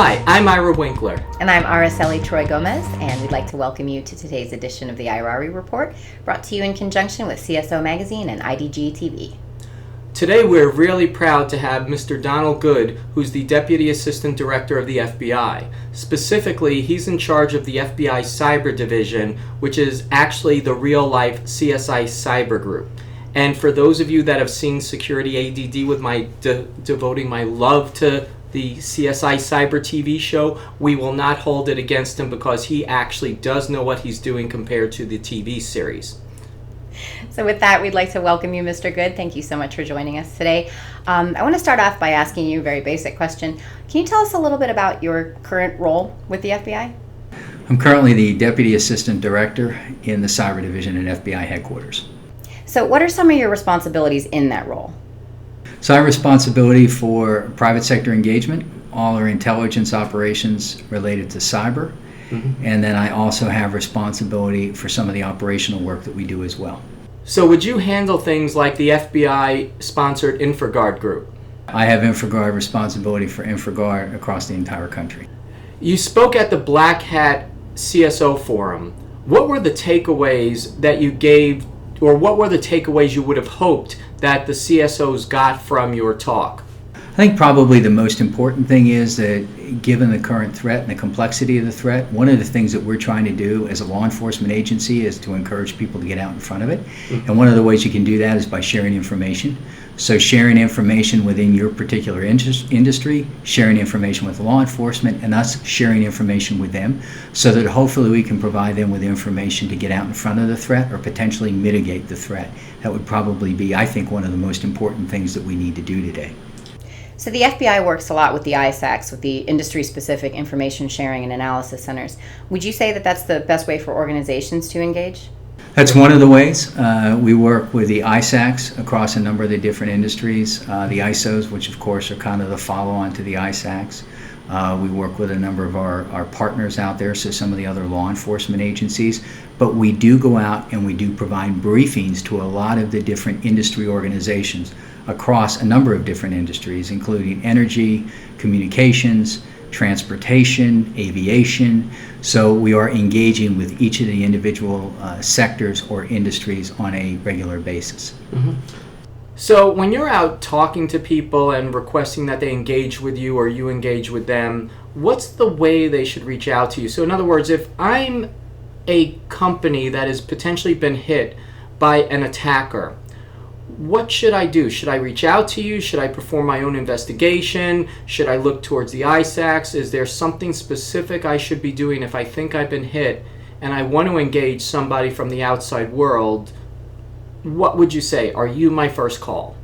Hi, I'm Ira Winkler. And I'm Araceli Troy Gomez, and we'd like to welcome you to today's edition of the Irari Report, brought to you in conjunction with CSO Magazine and IDG TV. Today we're really proud to have Mr. Donald Good, who's the Deputy Assistant Director of the FBI. Specifically, he's in charge of the FBI Cyber Division, which is actually the real-life CSI Cyber Group. And for those of you that have seen Security ADD with my devoting my love to the CSI Cyber TV show, we will not hold it against him because he actually does know what he's doing compared to the TV series. So with that, we'd like to welcome you, Mr. Good. Thank you so much for joining us today. I want to start off by asking you a very basic question. Can you tell us a little bit about your current role with the FBI? I'm currently the Deputy Assistant Director in the Cyber Division at FBI headquarters. So what are some of your responsibilities in that role? So I have responsibility for private sector engagement, all our intelligence operations related to cyber, and then I also have responsibility for some of the operational work that we do as well. So would you handle things like the FBI-sponsored InfraGard group? I have InfraGard responsibility for InfraGard across the entire country. You spoke at the Black Hat CSO Forum. What were the takeaways that you gave, or what were the takeaways you would have hoped that the CSOs got from your talk? I think probably the most important thing is that given the current threat and the complexity of the threat, one of the things that we're trying to do as a law enforcement agency is to encourage people to get out in front of it. And one of the ways you can do that is by sharing information. So sharing information within your particular industry, sharing information with law enforcement, and us sharing information with them so that hopefully we can provide them with information to get out in front of the threat or potentially mitigate the threat. That would probably be, I think, one of the most important things that we need to do today. So the FBI works a lot with the ISACs, with the industry-specific information sharing and analysis centers. Would you say that that's the best way for organizations to engage? That's one of the ways. We work with the ISACs across a number of the different industries, the ISOs, which of course are kind of the follow-on to the ISACs. We work with a number of our partners out there, so some of the other law enforcement agencies. But we do go out and we do provide briefings to a lot of the different industry organizations across a number of different industries, including energy, communications, transportation, aviation. So we are engaging with each of the individual sectors or industries on a regular basis. So when you're out talking to people and requesting that they engage with you or you engage with them, what's the way they should reach out to you? So in other words, if I'm a company that has potentially been hit by an attacker, what should I do? Should I reach out to you? Should I perform my own investigation? Should I look towards the ISACs? Is there something specific I should be doing if I think I've been hit and I want to engage somebody from the outside world? What would you say? Are you my first call?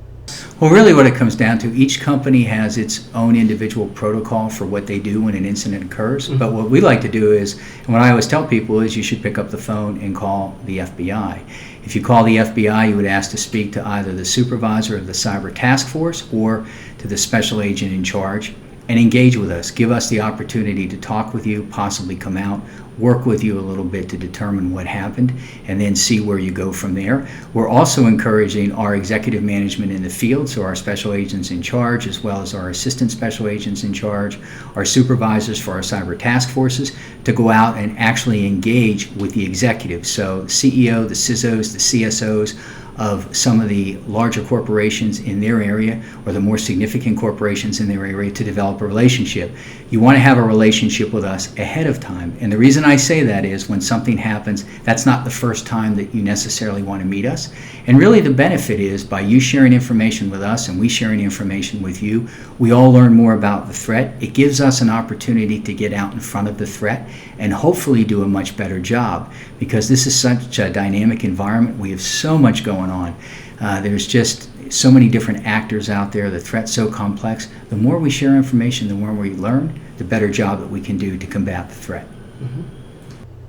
Well, really what it comes down to, each company has its own individual protocol for what they do when an incident occurs. But what we like to do is, and what I always tell people is, you should pick up the phone and call the FBI. If you call the FBI, you would ask to speak to either the supervisor of the cyber task force or to the special agent in charge and engage with us. Give us the opportunity to talk with you, possibly come out, work with you a little bit to determine what happened, and then see where you go from there. We're also encouraging our executive management in the field, so our special agents in charge, as well as our assistant special agents in charge, our supervisors for our cyber task forces, to go out and actually engage with the executives. So the CEO, the CISOs, the CSOs of some of the larger corporations in their area or the more significant corporations in their area to develop a relationship. You want to have a relationship with us ahead of time. And the reason I say that is when something happens, that's not the first time that you necessarily want to meet us. And really the benefit is by you sharing information with us and we sharing information with you, we all learn more about the threat. It gives us an opportunity to get out in front of the threat and hopefully do a much better job, because this is such a dynamic environment. We have so much going on. There's just so many different actors out there. The threat's so complex. The more we share information, the more we learn, the better job that we can do to combat the threat.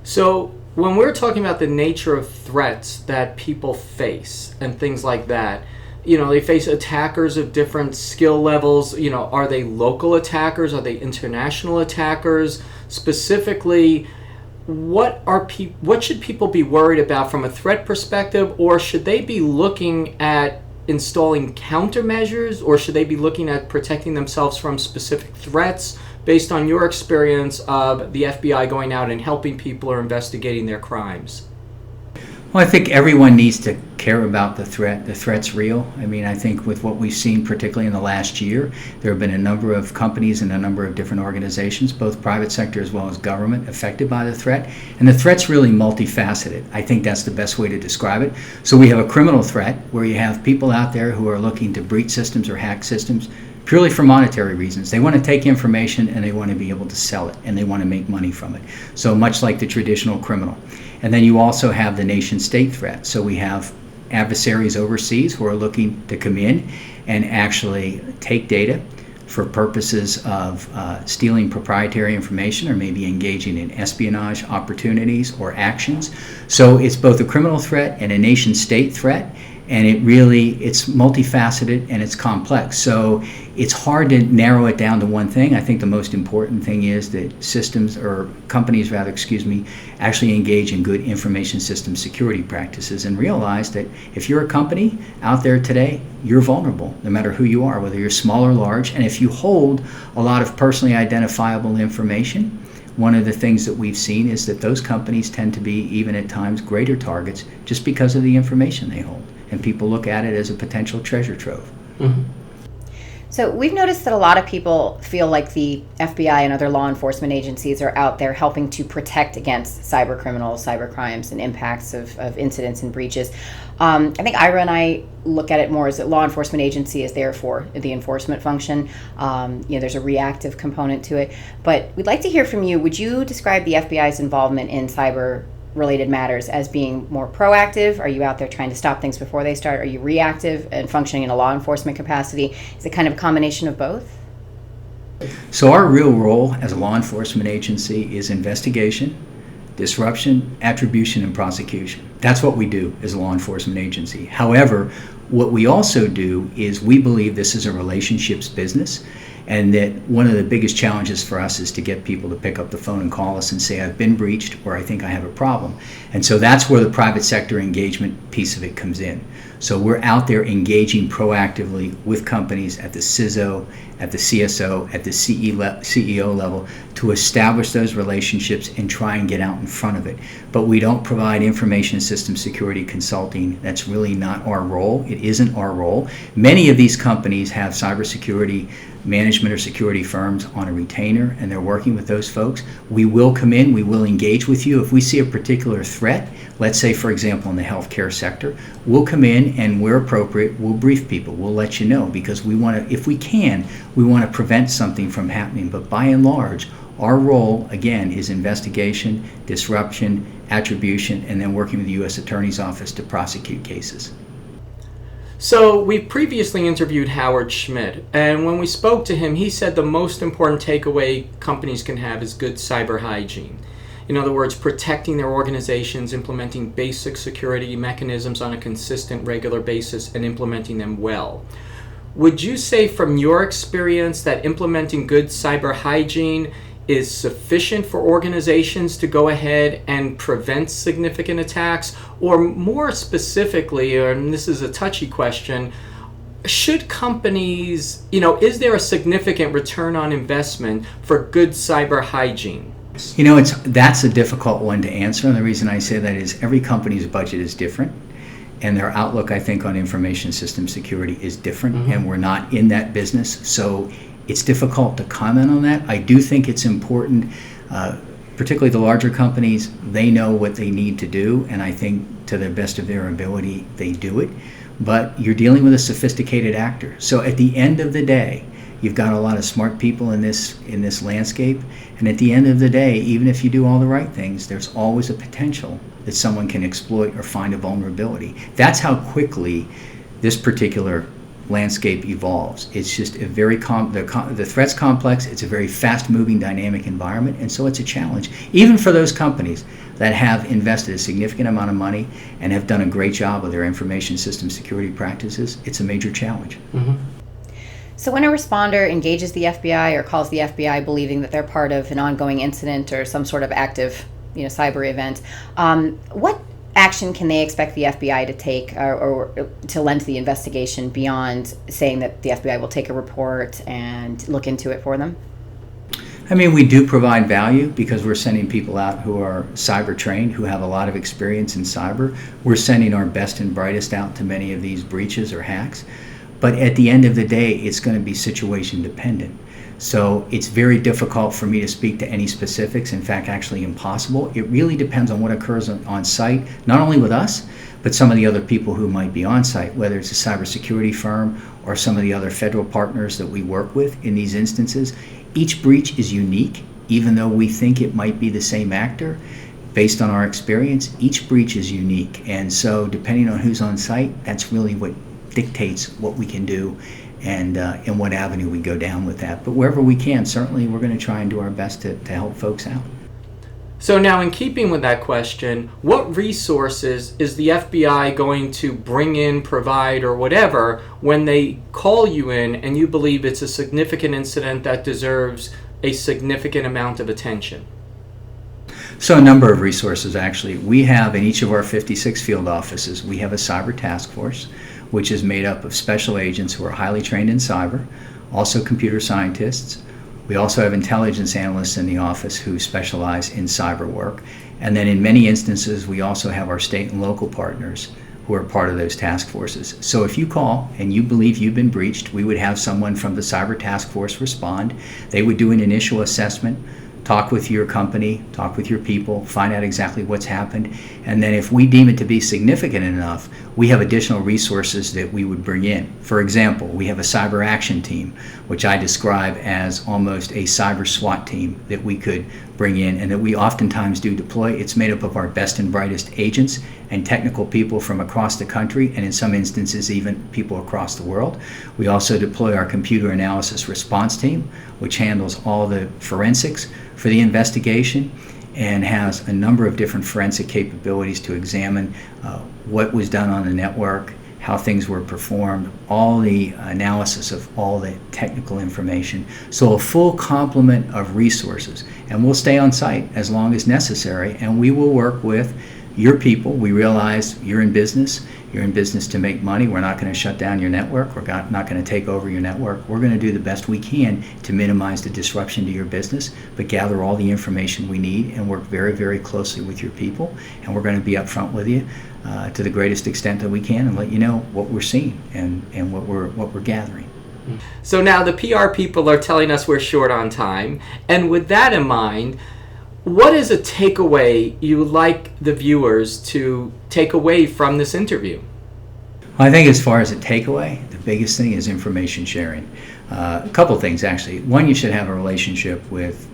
So when we're talking about the nature of threats that people face and things like that, you know, they face attackers of different skill levels. You know, are they local attackers? Are they international attackers? Specifically, what should people be worried about from a threat perspective, or should they be looking at installing countermeasures, or should they be looking at protecting themselves from specific threats based on your experience of the FBI going out and helping people or investigating their crimes? Well, I think everyone needs to care about the threat. The threat's real. I mean, I think with what we've seen, particularly in the last year, there have been a number of companies and a number of different organizations, both private sector as well as government, affected by the threat. And the threat's really multifaceted. I think that's the best way to describe it. So we have a criminal threat where you have people out there who are looking to breach systems or hack systems purely for monetary reasons. They want to take information and they want to be able to sell it and they want to make money from it. So much like the traditional criminal. And then you also have the nation state threat. So we have adversaries overseas who are looking to come in and actually take data for purposes of stealing proprietary information or maybe engaging in espionage opportunities or actions. So it's both a criminal threat and a nation state threat. And it's multifaceted and it's complex. So it's hard to narrow it down to one thing. I think the most important thing is that companies actually engage in good information system security practices and realize that if you're a company out there today, you're vulnerable, no matter who you are, whether you're small or large. And if you hold a lot of personally identifiable information, one of the things that we've seen is that those companies tend to be, even at times, greater targets just because of the information they hold. And people look at it as a potential treasure trove. Mm-hmm. So we've noticed that a lot of people feel like the FBI and other law enforcement agencies are out there helping to protect against cyber criminals, cyber crimes, and impacts of incidents and breaches. I think Ira and I look at it more as a law enforcement agency is there for the enforcement function. There's a reactive component to it. But we'd like to hear from you. Would you describe the FBI's involvement in cyber related matters as being more proactive? Are you out there trying to stop things before they start? Are you reactive and functioning in a law enforcement capacity? Is it kind of a combination of both? So our real role as a law enforcement agency is investigation, disruption, attribution, and prosecution. That's what we do as a law enforcement agency. However, what we also do is we believe this is a relationships business, and that one of the biggest challenges for us is to get people to pick up the phone and call us and say, I've been breached, or I think I have a problem. And so that's where the private sector engagement piece of it comes in. So we're out there engaging proactively with companies at the CISO, at the CSO, at the CEO level to establish those relationships and try and get out in front of it. But we don't provide information system security consulting. That's really not our role. It isn't our role. Many of these companies have cybersecurity management or security firms on a retainer, and they're working with those folks. We will come in, we will engage with you. If we see a particular threat, let's say, for example, in the healthcare sector, we'll come in and where appropriate, we'll brief people. We'll let you know because we want to, if we can, we want to prevent something from happening. But by and large, our role, again, is investigation, disruption, attribution, and then working with the U.S. Attorney's Office to prosecute cases. So we previously interviewed Howard Schmidt, and when we spoke to him, he said the most important takeaway companies can have is good cyber hygiene. In other words, protecting their organizations, implementing basic security mechanisms on a consistent, regular basis, and implementing them well. Would you say from your experience that implementing good cyber hygiene is sufficient for organizations to go ahead and prevent significant attacks? Or more specifically, and this is a touchy question, should companies, is there a significant return on investment for good cyber hygiene? That's a difficult one to answer, and the reason I say that is every company's budget is different, and their outlook, I think, on information system security is different, and we're not in that business, so it's difficult to comment on that. I do think it's important, particularly the larger companies, they know what they need to do, and I think to the best of their ability, they do it. But you're dealing with a sophisticated actor. So at the end of the day, you've got a lot of smart people in this landscape, and at the end of the day, even if you do all the right things, there's always a potential that someone can exploit or find a vulnerability. That's how quickly this particular landscape evolves. It's just a very the threat's complex. It's a very fast-moving, dynamic environment, and so it's a challenge, even for those companies that have invested a significant amount of money and have done a great job with their information system security practices. It's a major challenge. So when a responder engages the FBI or calls the FBI believing that they're part of an ongoing incident or some sort of active, cyber event, what action can they expect the FBI to take or to lend to the investigation beyond saying that the FBI will take a report and look into it for them? I mean, we do provide value because we're sending people out who are cyber trained, who have a lot of experience in cyber. We're sending our best and brightest out to many of these breaches or hacks. But at the end of the day, it's going to be situation dependent. So it's very difficult for me to speak to any specifics, in fact, actually impossible. It really depends on what occurs on site, not only with us, but some of the other people who might be on site, whether it's a cybersecurity firm or some of the other federal partners that we work with in these instances. Each breach is unique, even though we think it might be the same actor. Based on our experience, each breach is unique. And so depending on who's on site, that's really what dictates what we can do and in what avenue we go down with that. But wherever we can, certainly we're going to try and do our best to help folks out. So now, in keeping with that question, what resources is the FBI going to bring in, provide, or whatever when they call you in and you believe it's a significant incident that deserves a significant amount of attention? So a number of resources, actually. We have in each of our 56 field offices, we have a cyber task force, which is made up of special agents who are highly trained in cyber, also computer scientists. We also have intelligence analysts in the office who specialize in cyber work. And then in many instances, we also have our state and local partners who are part of those task forces. So if you call and you believe you've been breached, we would have someone from the cyber task force respond. They would do an initial assessment, talk with your company, talk with your people, find out exactly what's happened. And then if we deem it to be significant enough, we have additional resources that we would bring in. For example, we have a cyber action team, which I describe as almost a cyber SWAT team that we could bring in and that we oftentimes do deploy. It's made up of our best and brightest agents and technical people from across the country, and in some instances even people across the world. We also deploy our computer analysis response team, which handles all the forensics for the investigation and has a number of different forensic capabilities to examine what was done on the network, how things were performed, all the analysis of all the technical information. So a full complement of resources. And we'll stay on site as long as necessary, and we will work with your people. We realize you're in business to make money. We're not going to shut down your network. We're not going to take over your network. We're going to do the best we can to minimize the disruption to your business, but gather all the information we need and work very, very closely with your people. And we're going to be upfront with you to the greatest extent that we can and let you know what we're seeing and what we're gathering. So now the PR people are telling us we're short on time. And with that in mind, what is a takeaway you would like the viewers to take away from this interview? I think as far as a takeaway, the biggest thing is information sharing. A couple things, actually. One, you should have a relationship with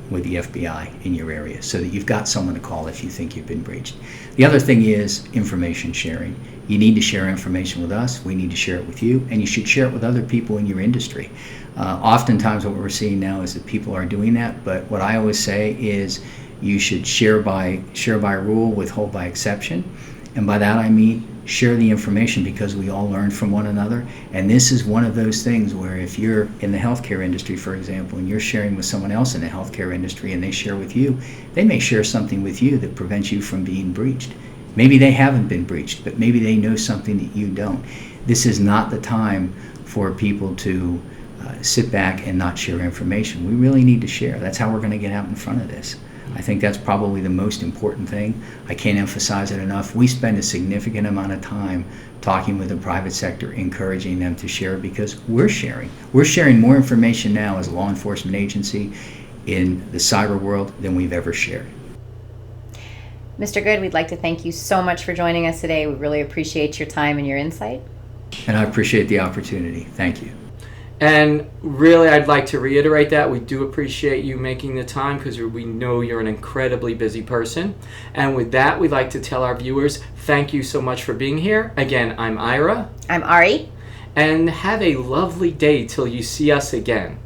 the FBI in your area so that you've got someone to call if you think you've been breached. The other thing is information sharing. You need to share information with us, we need to share it with you, and you should share it with other people in your industry. Oftentimes what we're seeing now is that people are doing that, but what I always say is you should share by rule, withhold by exception. And by that I mean share the information because we all learn from one another. And this is one of those things where if you're in the healthcare industry, for example, and you're sharing with someone else in the healthcare industry and they share with you, they may share something with you that prevents you from being breached. Maybe they haven't been breached, but maybe they know something that you don't. This is not the time for people to sit back and not share information. We really need to share. That's how we're going to get out in front of this. I think that's probably the most important thing. I can't emphasize it enough. We spend a significant amount of time talking with the private sector, encouraging them to share because we're sharing. We're sharing more information now as a law enforcement agency in the cyber world than we've ever shared. Mr. Good, we'd like to thank you so much for joining us today. We really appreciate your time and your insight. And I appreciate the opportunity. Thank you. And really, I'd like to reiterate that. We do appreciate you making the time because we know you're an incredibly busy person. And with that, we'd like to tell our viewers, thank you so much for being here. Again, I'm Ira. I'm Ari. And have a lovely day till you see us again.